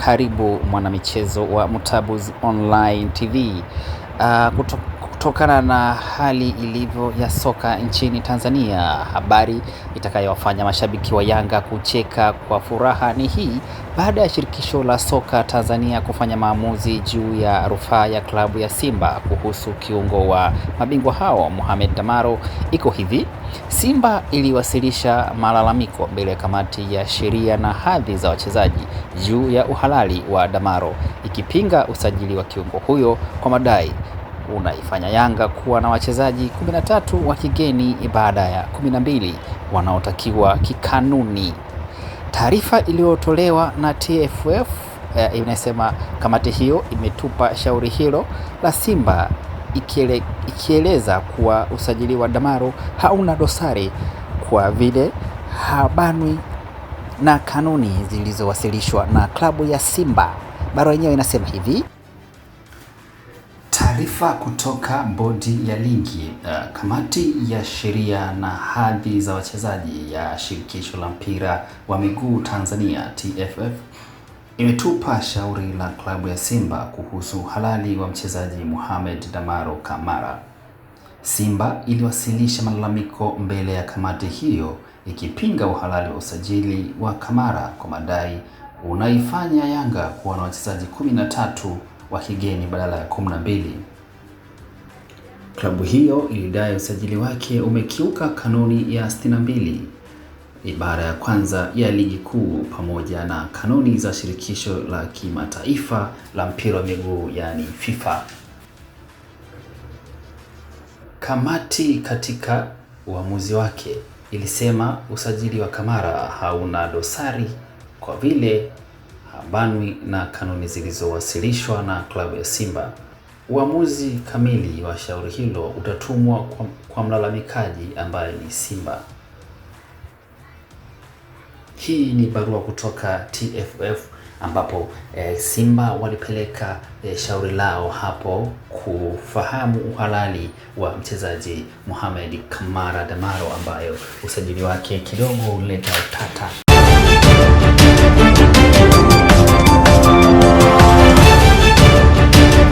Karibu mwanamichezo wa Mutabuzi Online TV. Kutokana na hali ilivyo ya soka nchini Tanzania, habari itakayowafanya mashabiki wa Yanga kucheka kwa furaha ni hii: baada ya shirikisho la soka Tanzania kufanya maamuzi juu ya rufaa ya klabu ya Simba kuhusu kiungo wa mabingwa hao Mohamed Damaro. Iko hivi: Simba iliwasilisha malalamiko mbele ya kamati ya sheria na hadhi za wachezaji juu ya uhalali wa Damaro, ikipinga usajili wa kiungo huyo kwa madai unaifanya Yanga kuwa na wachezaji 13 wa kigeni baada ya 12 wanaotakiwa kikanuni. Taarifa iliyotolewa na TFF inasema kamati hiyo imetupa shauri hilo la Simba ikieleza kuwa usajili wa Damaro hauna dosari kwa vile habanwi na kanuni zilizowasilishwa na klabu ya Simba. Barua yenyewe inasema hivi: taarifa kutoka bodi ya ligi, kamati ya sheria na hadhi za wachezaji ya shirikisho la mpira wa miguu Tanzania TFF imetupa shauri la klabu ya Simba kuhusu uhalali wa mchezaji Mohamed Damaro Kamara. Simba iliwasilisha malalamiko mbele ya kamati hiyo ikipinga uhalali wa usajili wa Kamara kwa madai unaifanya Yanga kuwa na wachezaji 13 wa kigeni badala ya 12. Klabu hiyo ilidai usajili wake umekiuka kanuni ya 62 ibara ya kwanza ya ligi kuu pamoja na kanuni za shirikisho la kimataifa la mpira wa miguu yani FIFA. Kamati katika uamuzi wake ilisema usajili wa Kamara hauna dosari kwa vile habanwi na kanuni zilizowasilishwa na klabu ya Simba. Uamuzi kamili wa shauri hilo utatumwa kwa mlalamikaji ambaye ni Simba. Hii ni barua kutoka TFF ambapo Simba walipeleka shauri lao hapo kufahamu uhalali wa mchezaji Mohamed Kamara Damaro ambayo usajili wake kidogo ulileta utata.